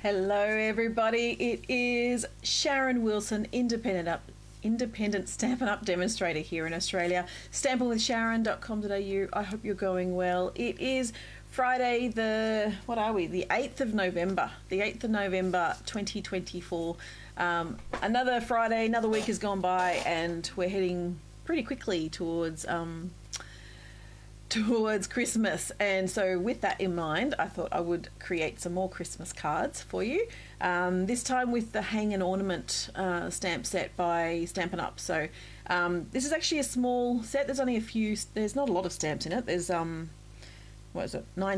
Hello everybody, it is Sharon Wilson, independent Stampin' Up demonstrator here in Australia. stampinwithsharon.com.au. I hope you're going well. It is Friday the 8th of November. The 8th of November 2024. Another Friday, another week has gone by and we're heading pretty quickly towards Christmas, and so with that in mind I thought I would create some more Christmas cards for you, this time with the Hang and Ornament stamp set by Stampin' Up. So this is actually a small set. There's not a lot of stamps in it. There's 9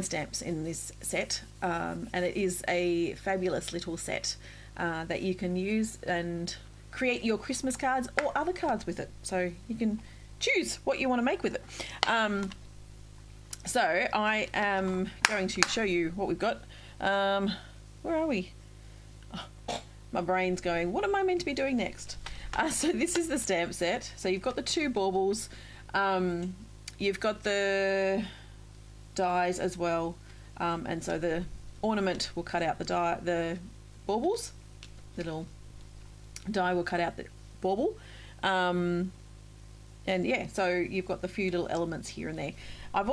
stamps in this set, and it is a fabulous little set that you can use and create your Christmas cards or other cards with it, so you can choose what you want to make with it. So I am going to show you what we've got. Where are we? Oh, my brain's going, what am I meant to be doing next? So this is the stamp set. So you've got the 2 baubles. You've got the dies as well. And so the ornament will cut out the baubles. The little die will cut out the bauble. And yeah, so you've got the few little elements here and there. I've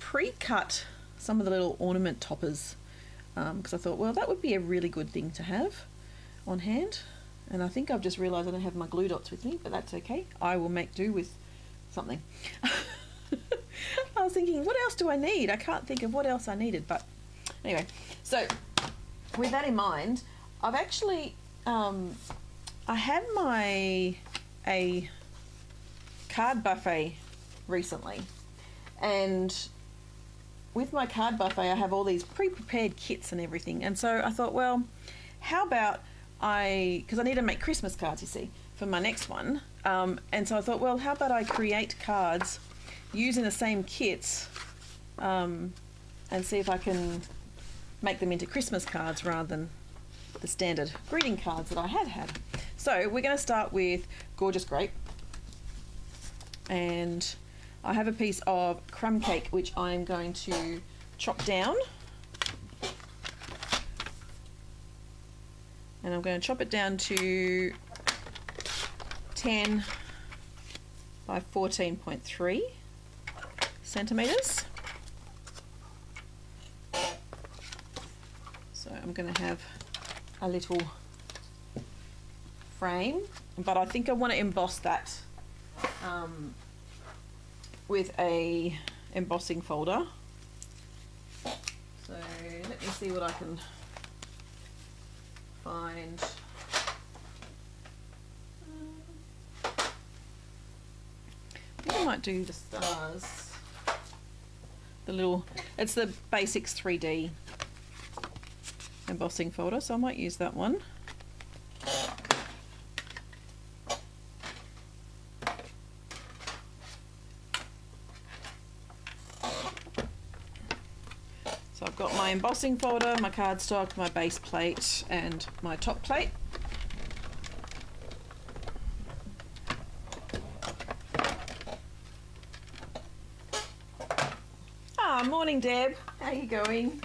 pre-cut some of the little ornament toppers because I thought, well, that would be a really good thing to have on hand. And I think I've just realised I don't have my glue dots with me, but that's okay. I will make do with something. I was thinking, what else do I need? I can't think of what else I needed, but anyway. So with that in mind, I've actually, I had a card buffet recently, and with my card buffet I have all these pre-prepared kits and everything, and so I thought, well, how about because I need to make Christmas cards, you see, for my next one, and so I thought, well, how about I create cards using the same kits and see if I can make them into Christmas cards rather than the standard greeting cards that I had. So we're going to start with Gorgeous Grape, and I have a piece of crumb cake which I'm going to chop down, and I'm going to chop it down to 10 by 14.3 centimeters. So I'm going to have a little frame, but I think I want to emboss that with a embossing folder. So let me see what I can find. I think I might do the stars. It's the Basics 3D embossing folder, so I might use that one. So I've got my embossing folder, my cardstock, my base plate and my top plate. Morning Deb, how are you going?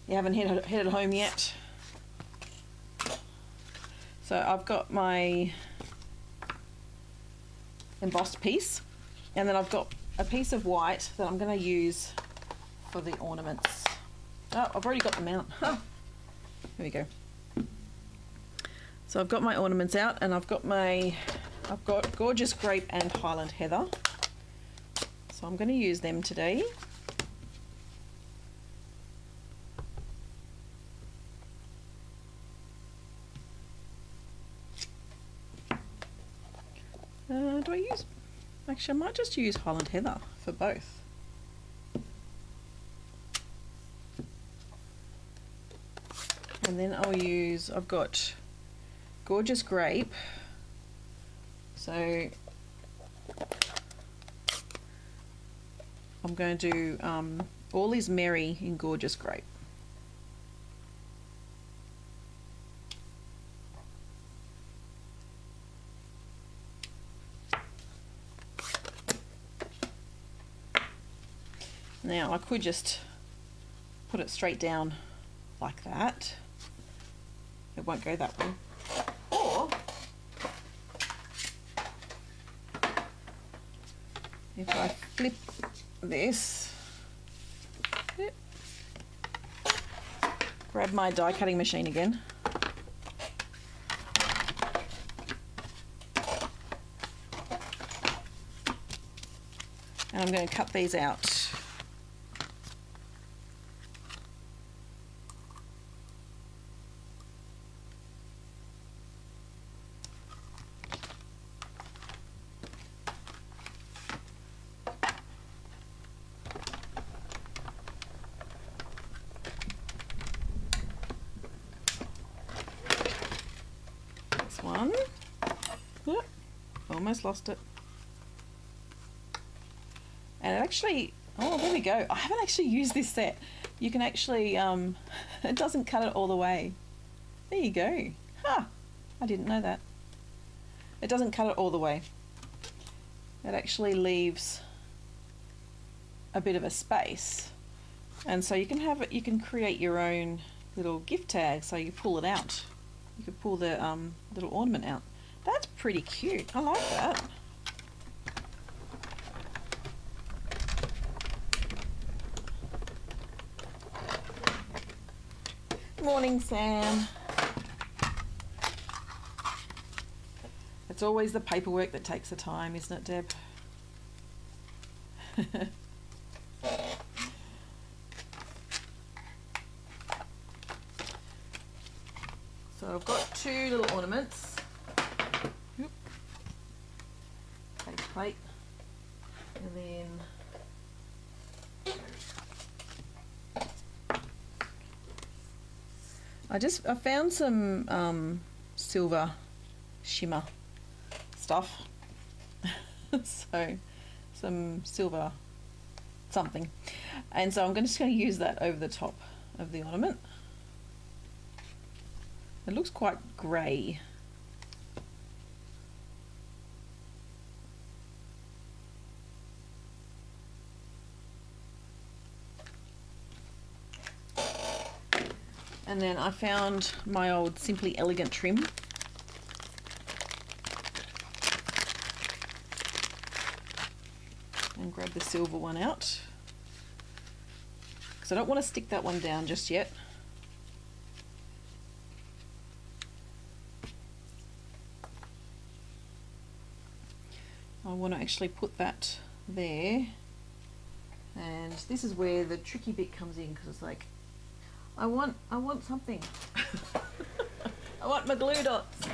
You haven't headed home yet? So I've got my embossed piece, and then I've got a piece of white that I'm going to use for the ornaments. Oh, I've already got them out. Here we go. So I've got my ornaments out, and I've got Gorgeous Grape and Highland Heather. So I'm going to use them today. Actually, I might just use Highland Heather for both. And then I've got Gorgeous Grape. So I'm going to do All Is Merry in Gorgeous Grape. Now I could just put it straight down like that. It won't go that way. Or if I flip this, grab my die cutting machine again, and I'm going to cut these out. One. Yep. Almost lost it. And it actually, oh, there we go. I haven't actually used this set. You can actually, it doesn't cut it all the way. There you go. Huh. I didn't know that. It doesn't cut it all the way. It actually leaves a bit of a space. And so you can have it, you can create your own little gift tag. So you pull it out. You could pull the little ornament out. That's pretty cute. I like that. Morning, Sam. It's always the paperwork that takes the time, isn't it, Deb? So I've got two little ornaments. Base plate. And then I found some silver shimmer stuff. So some silver something. And so I'm just going to use that over the top of the ornament. It looks quite grey. And then I found my old Simply Elegant trim. And grab the silver one out. Because I don't want to stick that one down just yet. I want to actually put that there, and this is where the tricky bit comes in, because it's like I want something. I want my glue dots,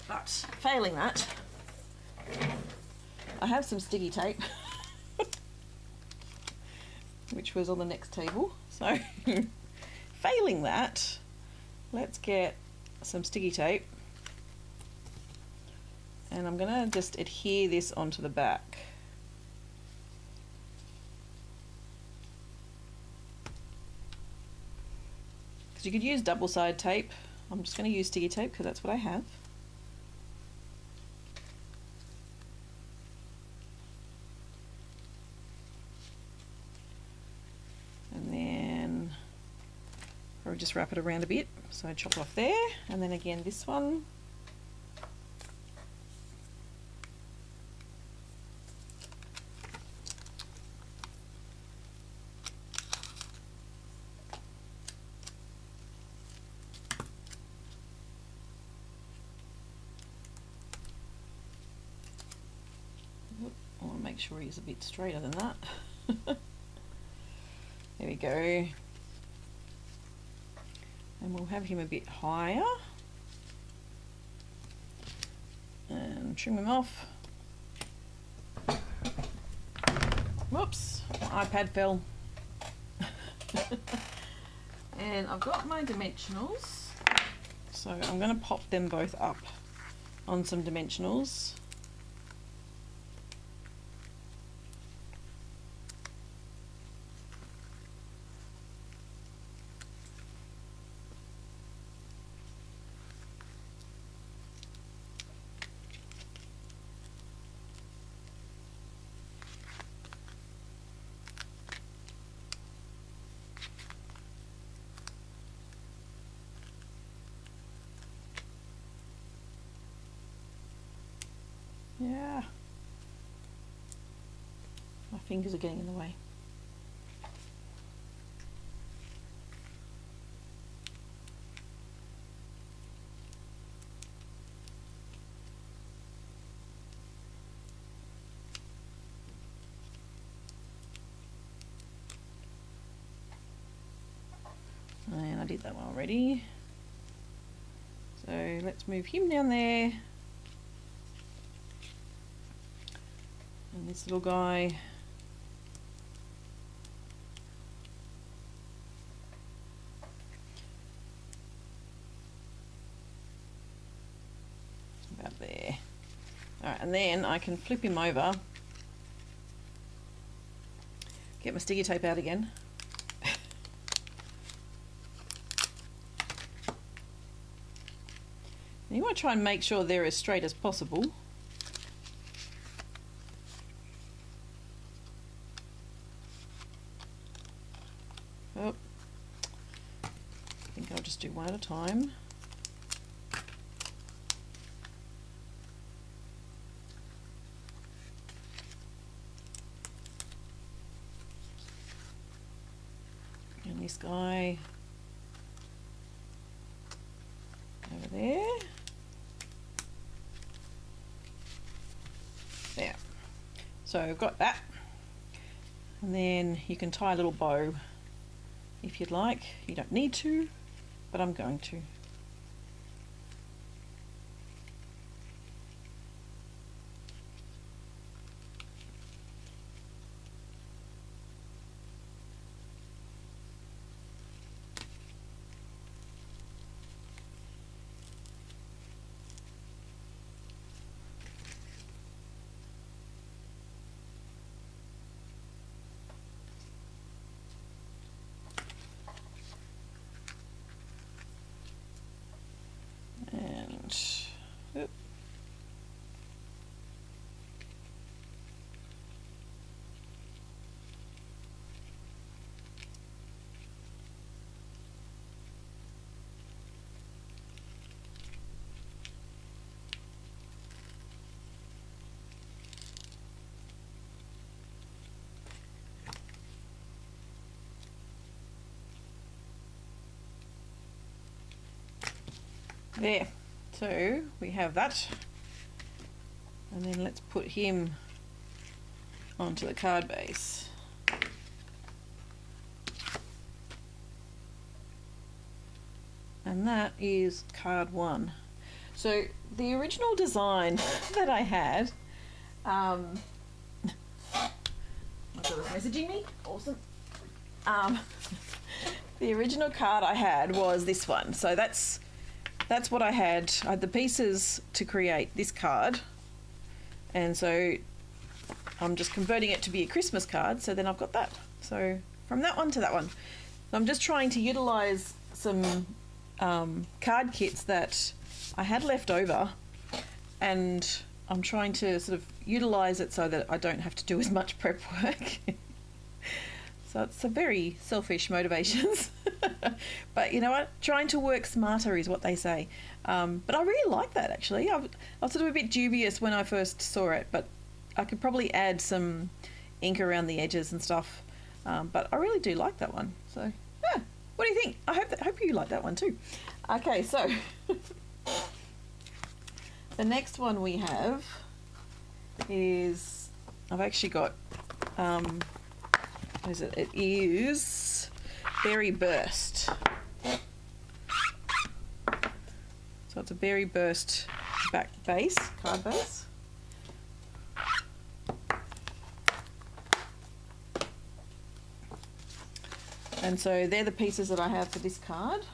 but failing that, I have some sticky tape which was on the next table, so failing that, let's get some sticky tape. And I'm going to just adhere this onto the back. Because you could use double-sided tape. I'm just going to use sticky tape because that's what I have. And then probably just wrap it around a bit. So I chop off there, and then again this one. I want to make sure he's a bit straighter than that. There we go. And we'll have him a bit higher. And trim him off. Whoops, my iPad fell. And I've got my dimensionals. So I'm going to pop them both up on some dimensionals. Yeah. My fingers are getting in the way. And I did that one already. So let's move him down there. And this little guy. About there. Alright, and then I can flip him over. Get my sticky tape out again. You want to try and make sure they're as straight as possible. Oh, I think I'll just do one at a time. And this guy over there. There. So I've got that, and then you can tie a little bow if you'd like. You don't need to, but I'm going to. Oop. There. So we have that, and then let's put him onto the card base. And that is card 1. So the original design that I had, my daughter's messaging me, awesome. The original card I had was this one, so that's what I had. I had the pieces to create this card, and so I'm just converting it to be a Christmas card, so then I've got that. So from that one to that one. I'm just trying to utilise some card kits that I had left over, and I'm trying to sort of utilise it so that I don't have to do as much prep work. So it's a very selfish motivations. But you know what? Trying to work smarter is what they say. But I really like that, actually. I was sort of a bit dubious when I first saw it, but I could probably add some ink around the edges and stuff. But I really do like that one. So, yeah. What do you think? I hope you like that one too. Okay, so the next one we have is, I've actually got, what is it? It is Berry Burst. So it's a Berry Burst back base, card base. And so they're the pieces that I have for this card.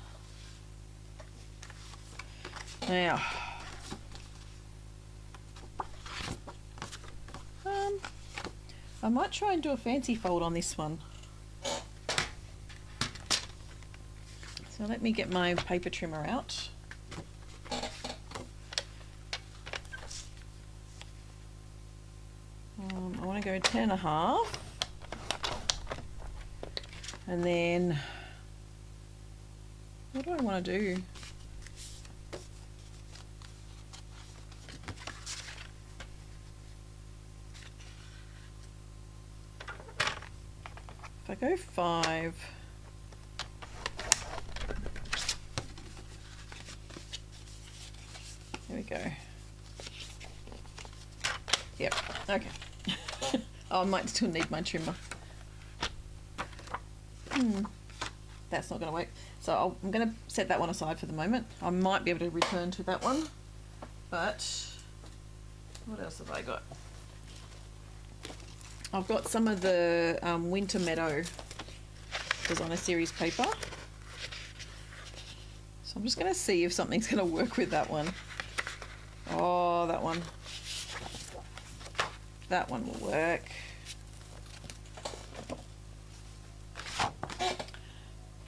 Now, I might try and do a fancy fold on this one. So let me get my paper trimmer out. I want to go 10.5. And then, what do I want to do? If I go 5, there we go. Yep, okay. Oh, I might still need my trimmer. That's not going to work. So I'm going to set that one aside for the moment. I might be able to return to that one. But what else have I got? I've got some of the Winter Meadow Designer Series paper. So I'm just going to see if something's going to work with that one. Oh, that one. That one will work.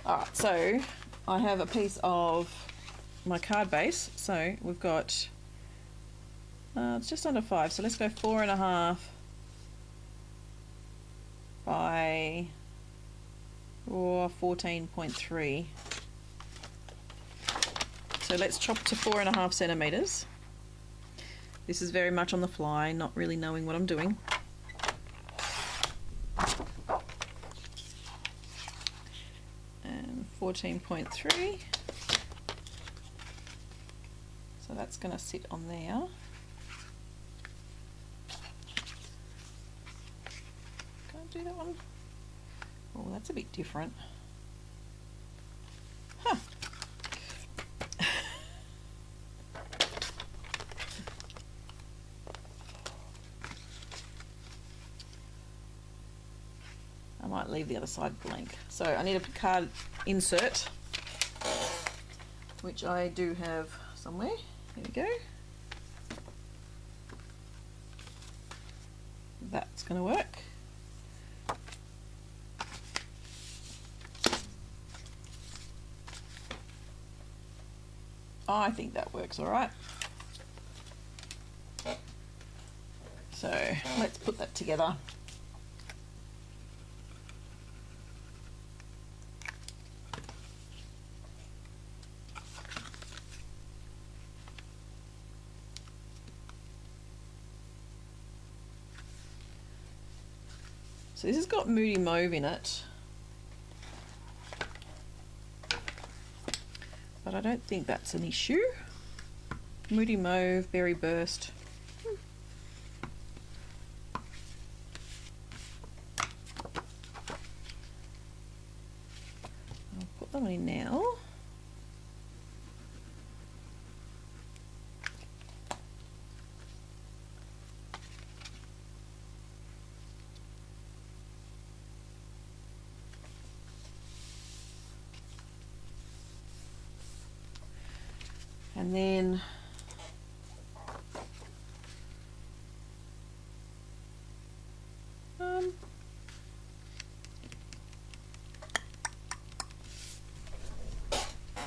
Alright, so I have a piece of my card base. So we've got, it's just under 5, so let's go 4.5 by 14.3. So let's chop to 4.5 centimeters. This is very much on the fly, not really knowing what I'm doing. And 14.3. So that's going to sit on there. Can't do that one. Oh, that's a bit different. Huh. I might leave the other side blank. So I need a card insert, which I do have somewhere. Here we go. That's going to work. I think that works all right. So let's put that together. So this has got Moody Mauve in it, but I don't think that's an issue. Moody Mauve, Berry Burst. I'll put them in now. And then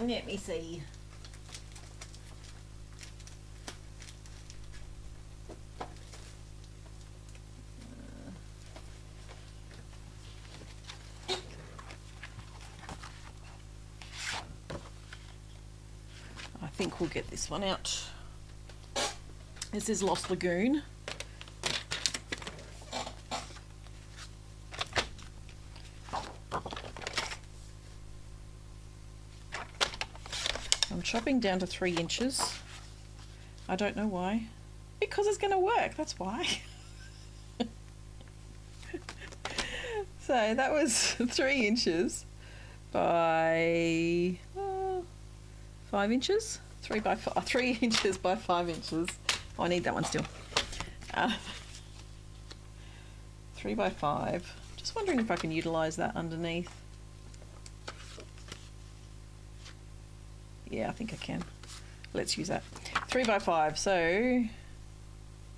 let me see. I think we'll get this one out. This is Lost Lagoon. I'm chopping down to 3 inches. I don't know why. Because it's going to work, that's why. So that was 3 inches by 5 inches. 3 inches by 5 inches. Oh, I need that one still. 3 by 5. Just wondering if I can utilize that underneath. Yeah, I think I can. Let's use that. 3 by 5. So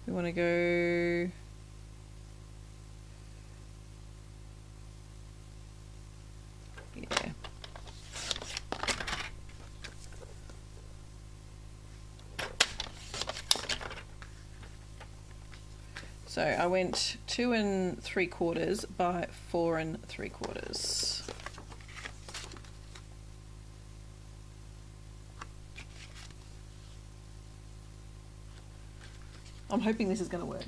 we want to go. Yeah. So I went 2 3/4 by 4 3/4. I'm hoping this is going to work.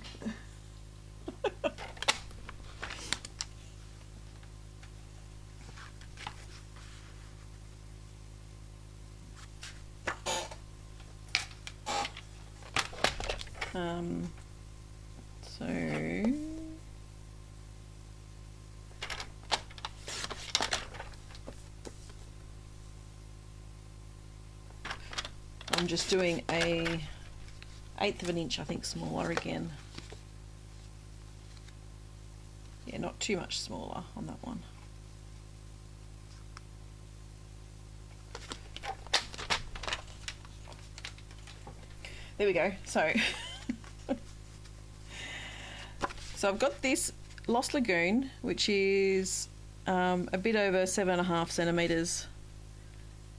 So I'm just doing a 1/8 of an inch, I think, smaller again. Yeah, not too much smaller on that one. There we go. So I've got this Lost Lagoon, which is a bit over 7.5 centimetres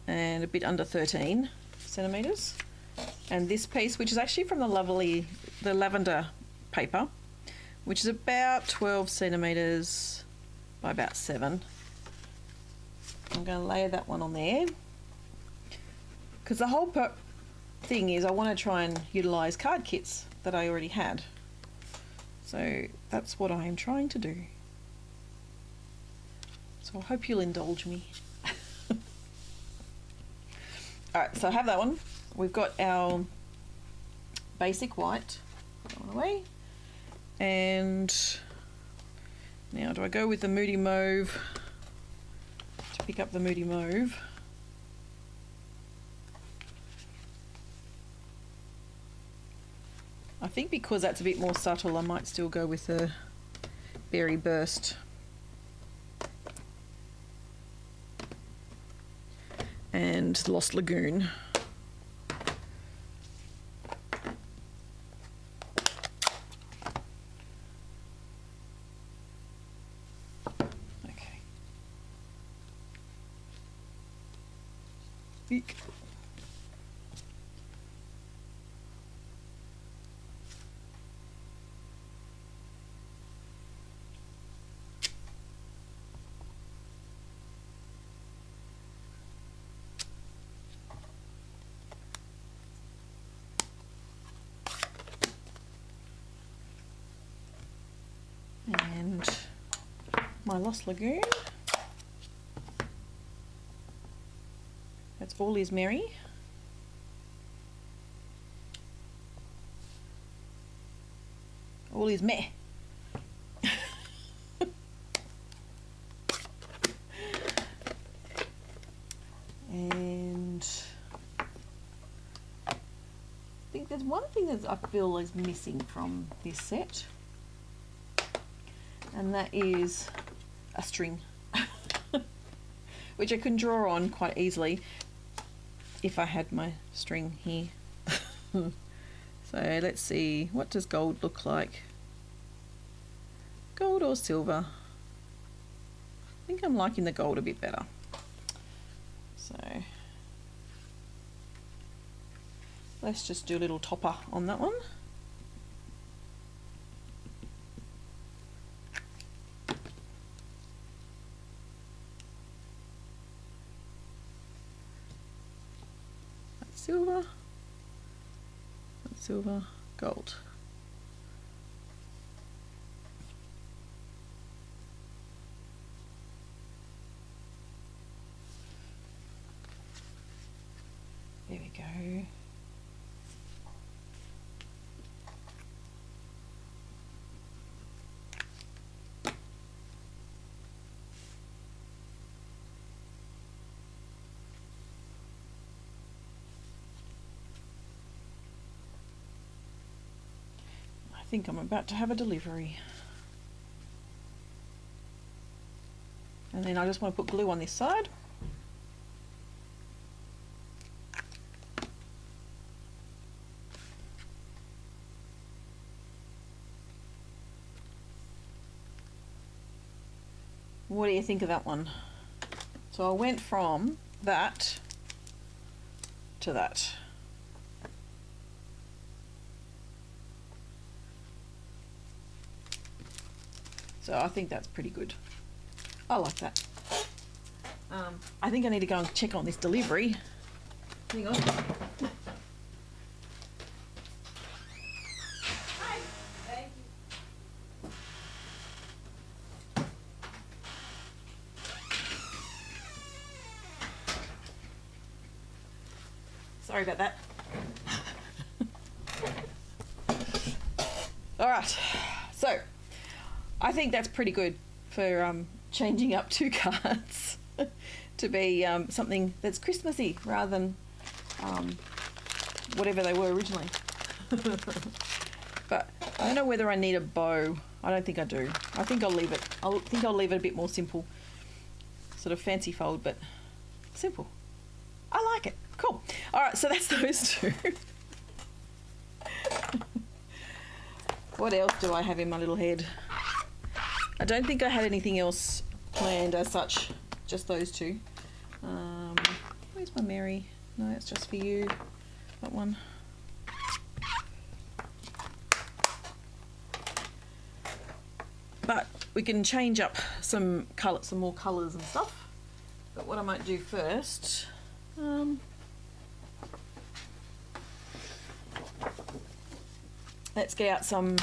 and a bit under 13 centimetres. And this piece, which is actually from the lavender paper, which is about 12 centimetres by about 7. I'm going to layer that one on there, because the whole thing is I want to try and utilise card kits that I already had. So that's what I am trying to do. So I hope you'll indulge me. Alright, so I have that one. We've got our basic white. Put that one away. And now do I go with the Moody Mauve to pick up the Moody Mauve? I think because that's a bit more subtle, I might still go with the Berry Burst. And Lost Lagoon. Okay. Eek. And my Lost Lagoon. That's All Is Merry. All is meh. And I think there's one thing that I feel is missing from this set, and that is a string, which I can draw on quite easily if I had my string here. So let's see, what does gold look like? Gold or silver? I think I'm liking the gold a bit better. So let's just do a little topper on that one. That's silver. That's silver, gold. There we go. I think I'm about to have a delivery. And then I just want to put glue on this side. What do you think of that one? So I went from that to that. So I think that's pretty good. I like that. I think I need to go and check on this delivery. Hang on. Hi. Thank you. Sorry about that. All right, so I think that's pretty good for changing up 2 cards to be something that's Christmassy rather than whatever they were originally. But I don't know whether I need a bow. I don't think I do. I think I'll leave it. I'll leave it a bit more simple. Sort of fancy fold, but simple. I like it. Cool. All right, so that's those 2. What else do I have in my little head? I don't think I had anything else planned as such. Just those 2. Where's my Mary? No, it's just for you. That one. But we can change up some more colours and stuff. But what I might do first, let's get out some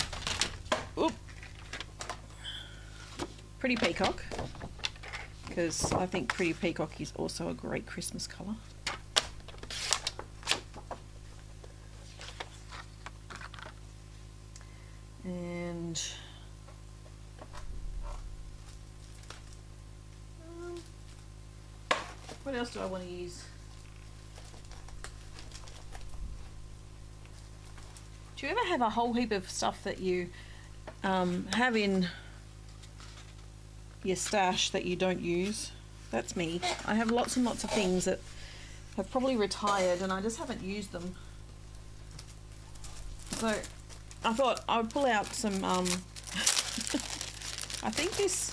Pretty Peacock, because I think Pretty Peacock is also a great Christmas colour. And what else do I want to use? Do you ever have a whole heap of stuff that you have in your stash that you don't use? That's me. I have lots and lots of things that have probably retired and I just haven't used them. So I thought I would pull out some, I think this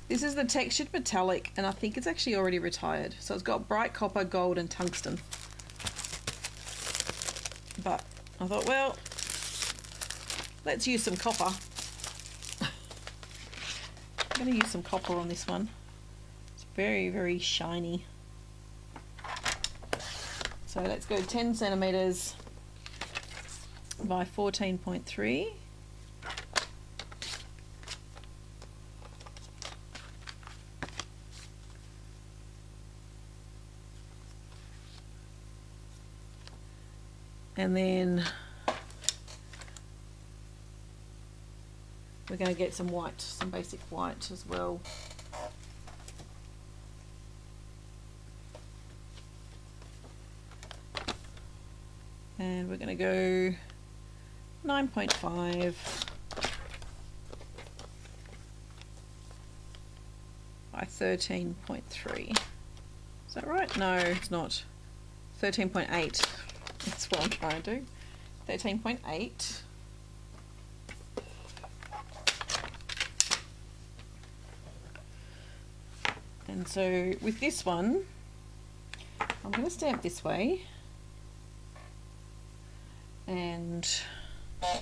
is the textured metallic, and I think it's actually already retired. So it's got bright copper, gold and tungsten. But I thought, well, let's use some copper. I'm going to use some copper on this one. It's very, very shiny. So let's go 10 centimeters by 14.3. And then we're going to get some white, some basic white as well. And we're going to go 9.5 by 13.3. Is that right? No, it's not. 13.8. That's what I'm trying to do. 13.8. And so with this one, I'm going to stamp this way. And I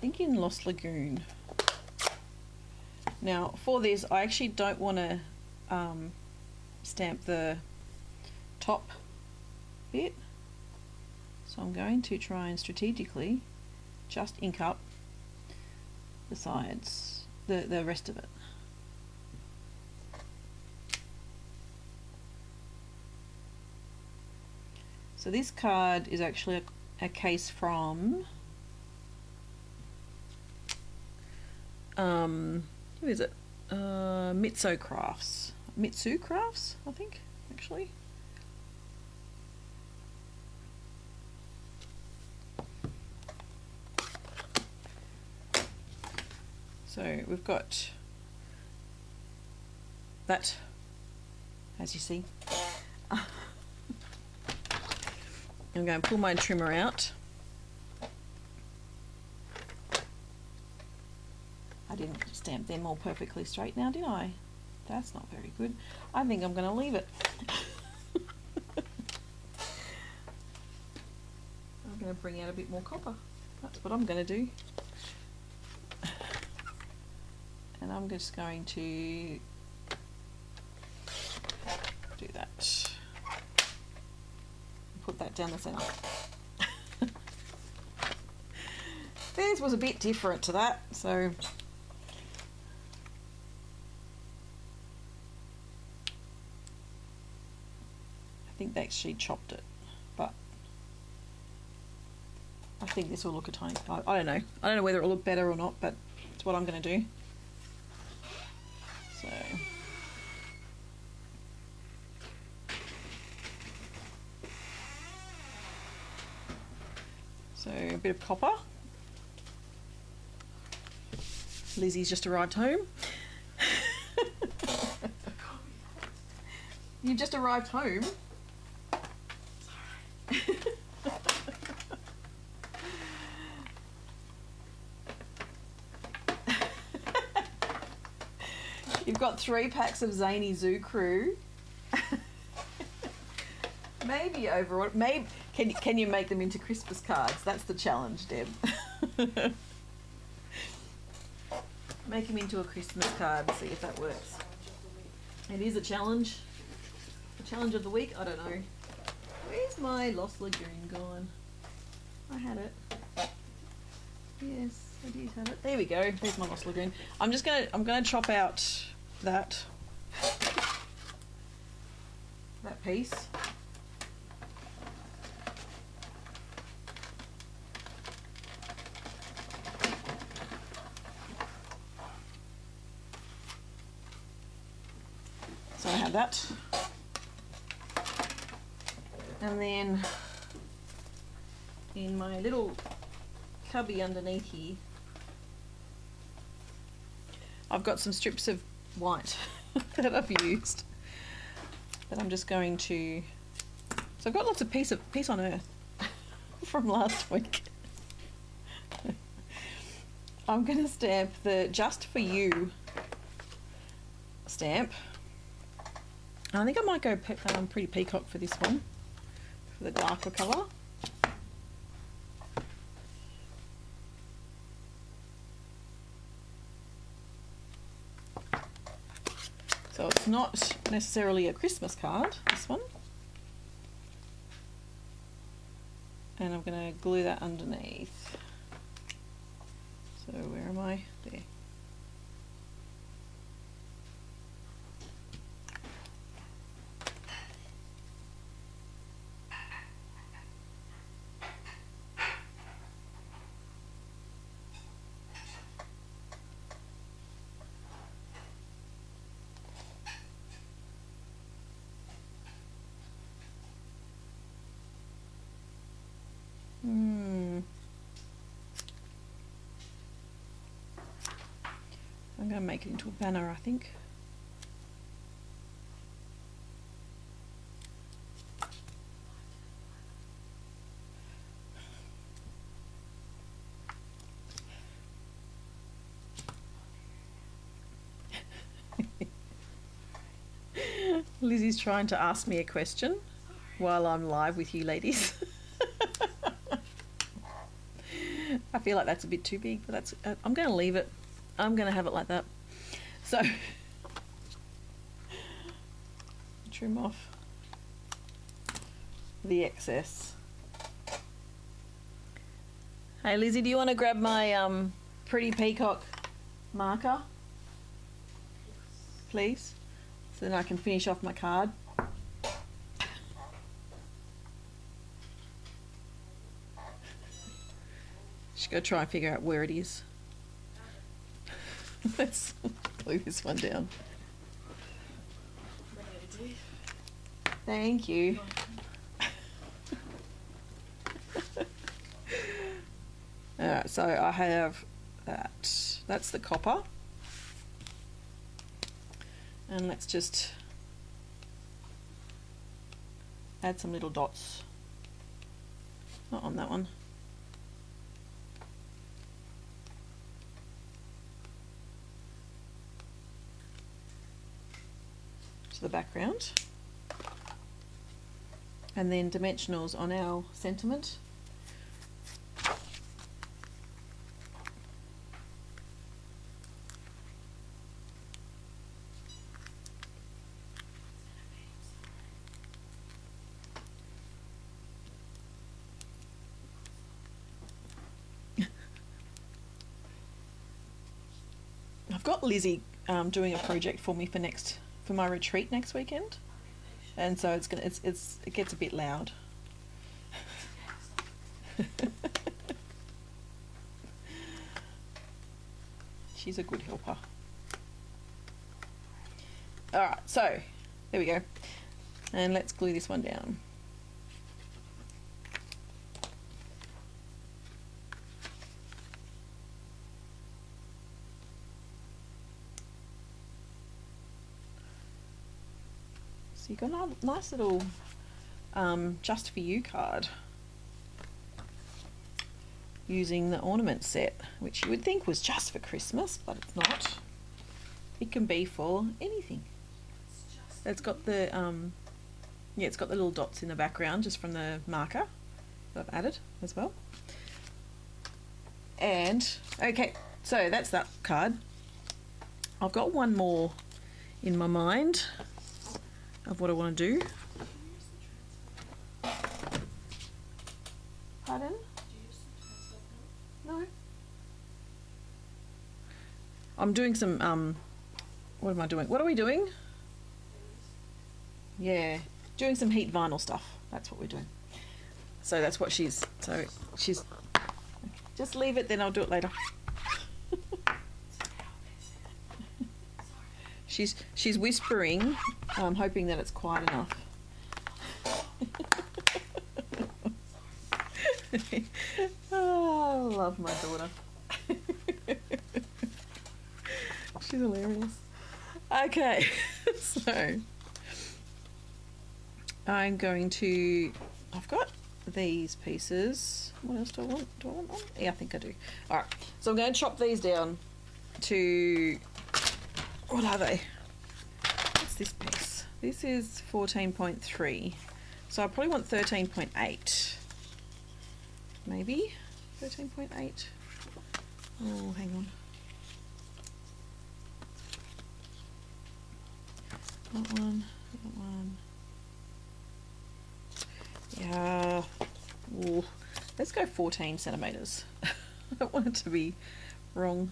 think in Lost Lagoon. Now for this, I actually don't want to stamp the top bit. So I'm going to try and strategically just ink up the sides, the rest of it. So this card is actually a case from who is it? Mitsu Crafts, I think, actually. So we've got that, as you see. I'm going to pull my trimmer out. I didn't stamp them all perfectly straight now, did I? That's not very good. I think I'm going to leave it. I'm going to bring out a bit more copper. That's what I'm going to do. And I'm just going to do that. Put that down the center. Theirs was a bit different to that, so I think they actually chopped it, but I think this will look a tiny, I don't know. I don't know whether it'll look better or not, but it's what I'm going to do. So a bit of copper. Lizzie's just arrived home. You've just arrived home? Sorry. You've got 3 packs of Zany Zoo Crew. Maybe overall, maybe can you make them into Christmas cards? That's the challenge, Deb. Make them into a Christmas card and see if that works. It is a challenge. The challenge of the week, I don't know. Where's my Lost Lagoon gone? I had it. Yes, I did have it. There we go. There's my Lost Lagoon. I'm gonna chop out that piece. So I have that. And then in my little cubby underneath here, I've got some strips of white that I've used that I'm just going to, so I've got lots of peace on earth from last week. I'm going to stamp the Just For You stamp. I think I might go Pretty Peacock for this one, for the darker colour. So it's not necessarily a Christmas card, this one. And I'm going to glue that underneath. So where am I? There. I'm going to make it into a banner, I think. Lizzie's trying to ask me a question while I'm live with you ladies. I feel like that's a bit too big, but that's I'm going to leave it. I'm going to have it like that. So, trim off the excess. Hey Lizzie, do you want to grab my Pretty Peacock marker? Please? So then I can finish off my card. Just go try and figure out where it is. Let's glue this one down. Thank you. Alright, so I have that. That's the copper. And let's just add some little dots. Not on that one. To the background. And then dimensionals on our sentiment. I've got Lizzie doing a project for me for my retreat next weekend, and so it gets a bit loud. She's a good helper. Alright, so there we go. And let's glue this one down. So you've got a nice little just for you card using the ornament set, which you would think was just for Christmas, but it's not. It can be for anything. It's got the yeah, it's got the little dots in the background just from the marker that I've added as well. And okay, so that's that card. I've got one more in my mind of what I want to do. Pardon? No. I'm doing some what am I doing? What are we doing? Yeah, doing some heat vinyl stuff. That's what we're doing. So that's what she's just leave it, then I'll do it later. She's whispering, hoping that it's quiet enough. Oh, I love my daughter. She's hilarious. Okay, so I'm going to, I've got these pieces. What else do I want? Do I want one? Yeah, I think I do. Alright, so I'm going to chop these down to, what are they? What's this piece? This is 14.3. So I probably want 13.8. Maybe 13.8. Oh, hang on. That one, that one. Yeah. Ooh. Let's go 14 centimeters. I don't want it to be wrong.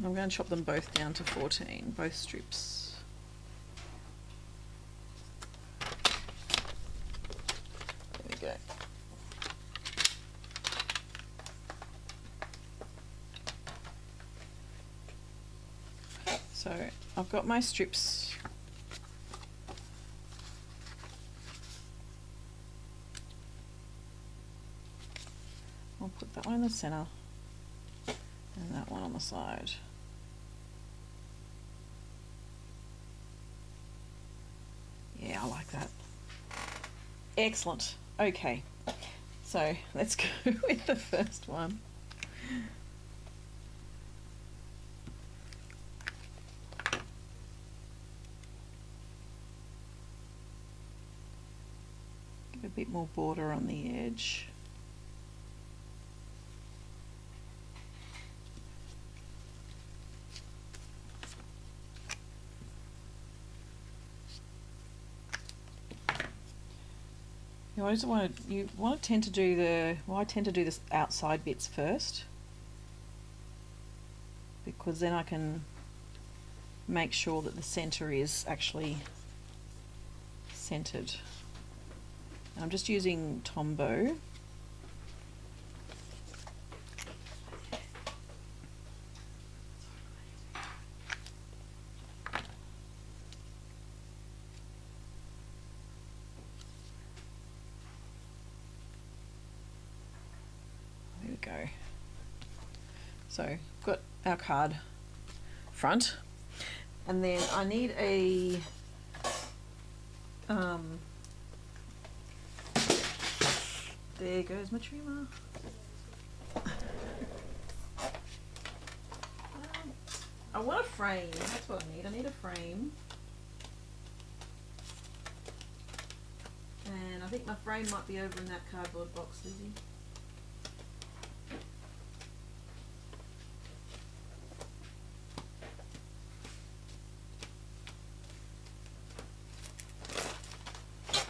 I'm going to chop them both down to 14, both strips. There we go. So I've got my strips. I'll put that one in the center and that one on the side. Yeah, I like that. Excellent. Okay, so let's go with the first one. Give a bit more border on the edge. You want to tend to do the, well, I tend to do this outside bits first, because then I can make sure that the center is actually centered. I'm just using Tombow. Go. So got our card front, and then I need a there goes my trimmer. I want a frame. That's what I need. I need a frame, and I think my frame might be over in that cardboard box, Lizzie.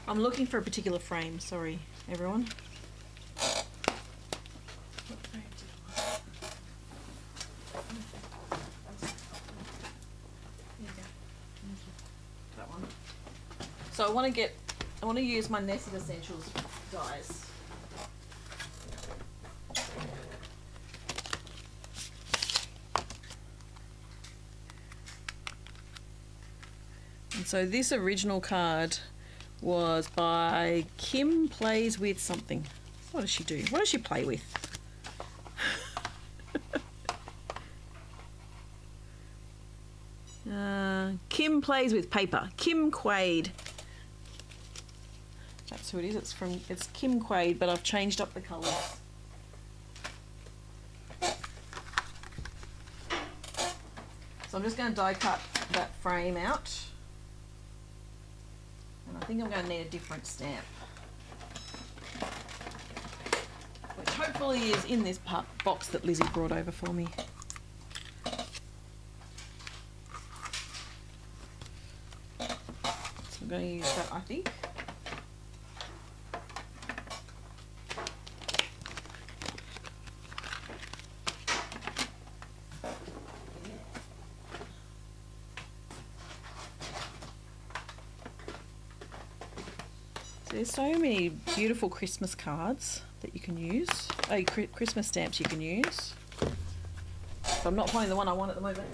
I'm looking for a particular frame, sorry everyone. What frame do you want? There you go. That one. So I want to use my Nested Essentials dies. So this original card was by Kim Plays With Something. What does she do? What does she play with? Kim Plays With Paper. Kim Quaid. That's who it is. It's Kim Quaid, but I've changed up the colours. So I'm just going to die cut that frame out. And I think I'm going to need a different stamp, which hopefully is in this box that Lizzie brought over for me. So I'm going to use that, I think. There's so many beautiful Christmas cards that you can use, Christmas stamps you can use. But I'm not finding the one I want at the moment.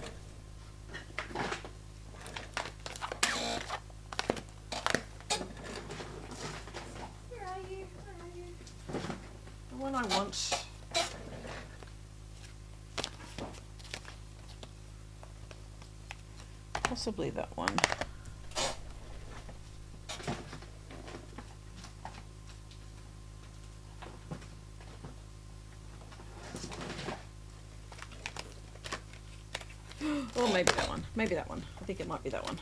Where are you? Where are you? The one I want. Possibly that one. Or maybe that one. Maybe that one. I think it might be that one.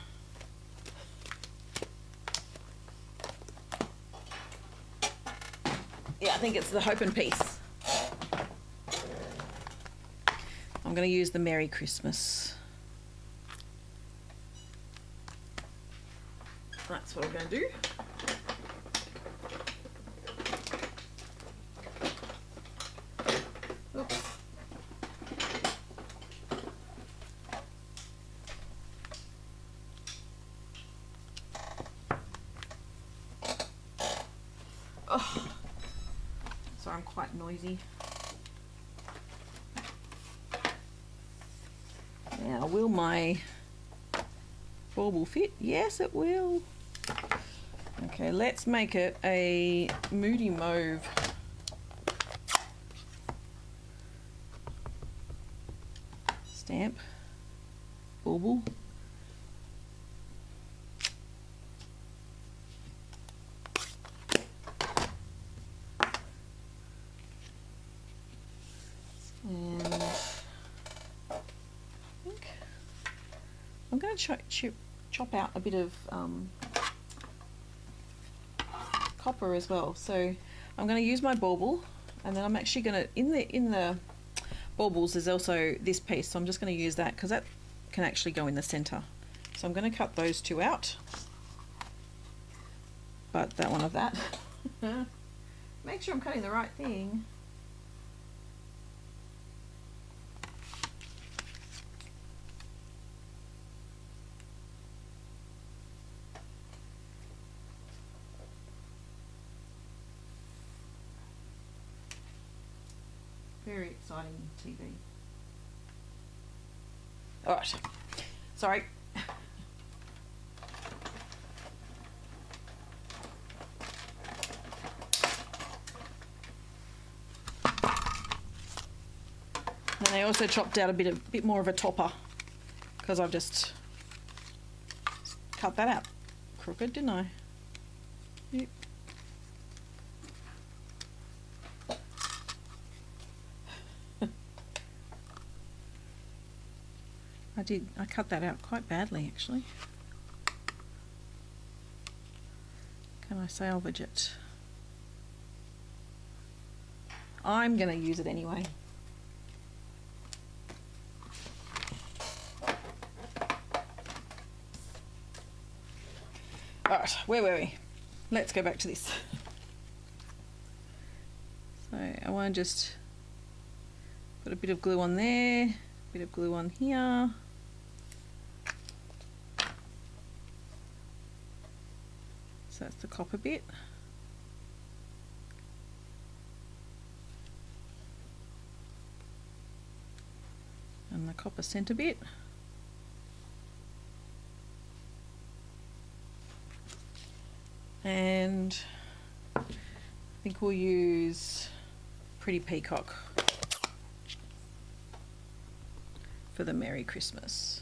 Yeah, I think it's the Hope and Peace. I'm going to use the Merry Christmas. That's what I'm going to do. Oops. Oh, sorry, I'm quite noisy. Now, will my bauble fit? Yes, it will. Okay, let's make it a moody mauve. Stamp, bauble. And I think I'm going to chop out a bit of copper as well. So I'm going to use my bauble, and then I'm actually going to in the baubles there's also this piece, so I'm just going to use that because that can actually go in the center. So I'm going to cut those two out, but that one of that. Make sure I'm cutting the right thing. Very exciting TV. All right, sorry. And I also chopped out a bit more of a topper because I've just cut that out crooked, didn't I? Yep. I cut that out quite badly actually. Can I salvage it? I'm going to use it anyway. Alright, where were we? Let's go back to this. So I want to just put a bit of glue on there, a bit of glue on here. So that's the copper bit. And the copper centre bit. And I think we'll use Pretty Peacock for the Merry Christmas.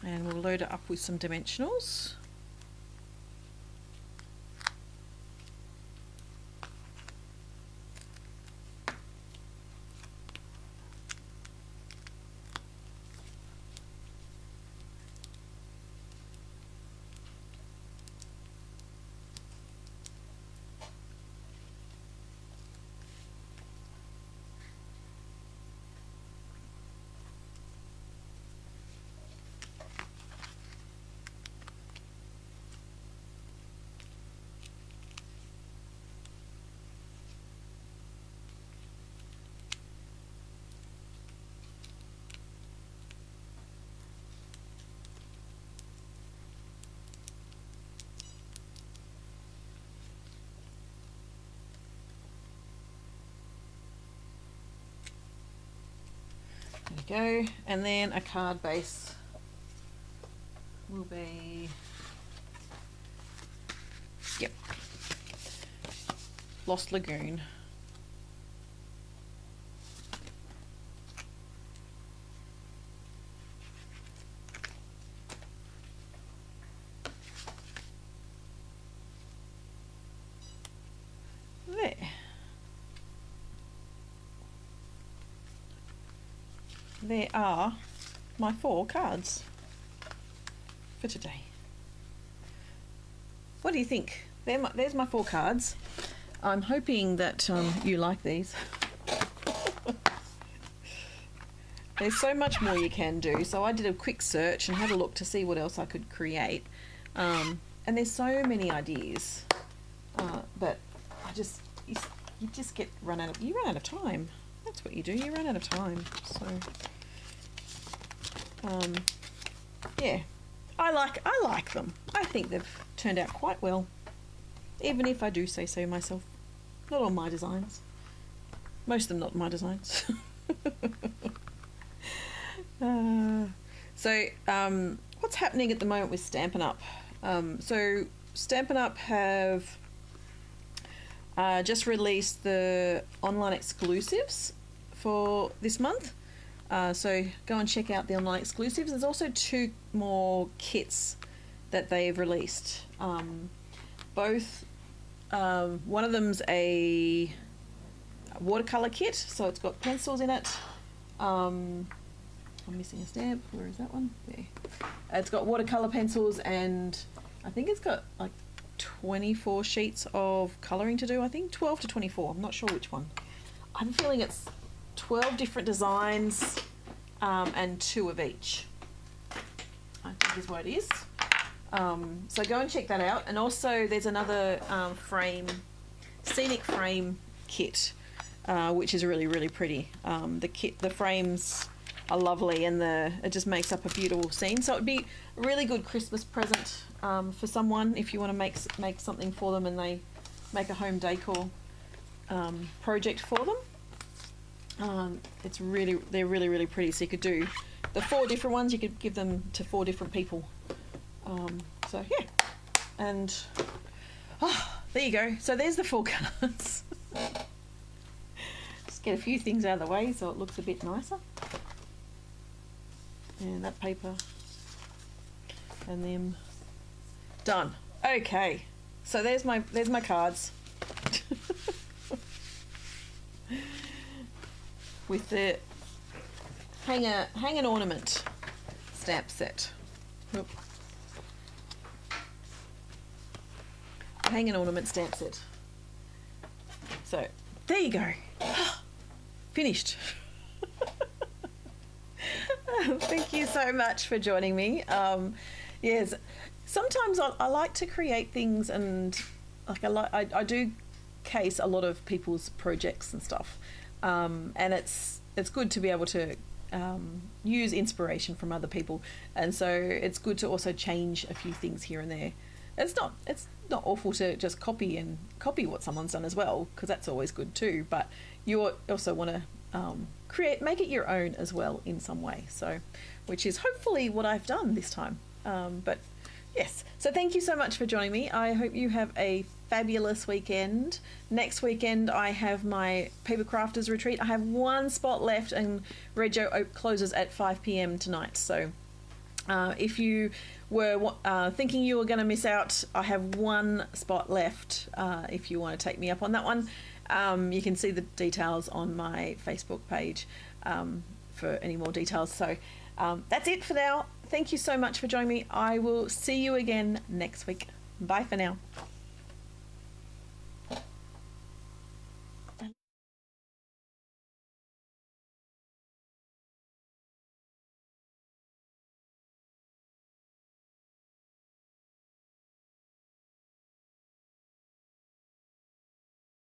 And we'll load it up with some dimensionals. There we go. And then a card base will be, yep, Lost Lagoon. There. There are my 4 cards for today. What do you think? There's my 4 cards. I'm hoping that you like these. There's so much more you can do. So I did a quick search and had a look to see what else I could create. And there's so many ideas. But you just run out of time. That's what you do. You run out of time. So yeah, I like them. I think they've turned out quite well, even if I do say so myself. Not all my designs. Most of them not my designs. So what's happening at the moment with Stampin' Up? So Stampin' Up have just released the online exclusives for this month. So go and check out the online exclusives. There's also 2 more kits that they've released. Both, one of them's a watercolor kit, so it's got pencils in it. I'm missing a stamp. Where is that one? There. It's got watercolor pencils, and I think it's got like 24 sheets of colouring to do. I think 12 to 24. I'm not sure which one. I'm feeling it's 12 different designs and 2 of each, I think is what it is. So go and check that out. And also there's another scenic frame kit, which is really, really pretty. The frames are lovely, and it just makes up a beautiful scene. So it would be a really good Christmas present for someone if you want to make something for them and they make a home decor project for them. They're really, really pretty. So you could do the 4 different ones. You could give them to 4 different people. So yeah, and there you go. So there's the 4 cards. Just get a few things out of the way so it looks a bit nicer. And that paper, and them done. Okay, so there's my cards. With the hang an ornament stamp set. Oop. Hang an ornament stamp set. So there you go. Finished. Thank you so much for joining me. Yes, sometimes I like to create things, and I do case a lot of people's projects and stuff. And it's good to be able to use inspiration from other people, and so it's good to also change a few things here and there. It's not awful to just copy what someone's done as well, because that's always good too. But you also want to make it your own as well in some way. So, which is hopefully what I've done this time. But yes, so thank you so much for joining me. I hope you have a fabulous weekend. Next weekend I have my Paper Crafters retreat. I have one spot left, and Reggio closes at 5 p.m. tonight. So if you were thinking you were going to miss out, I have one spot left. If you want to take me up on that one, you can see the details on my Facebook page for any more details. So that's it for now. Thank you so much for joining me. I will see you again next week. Bye for now.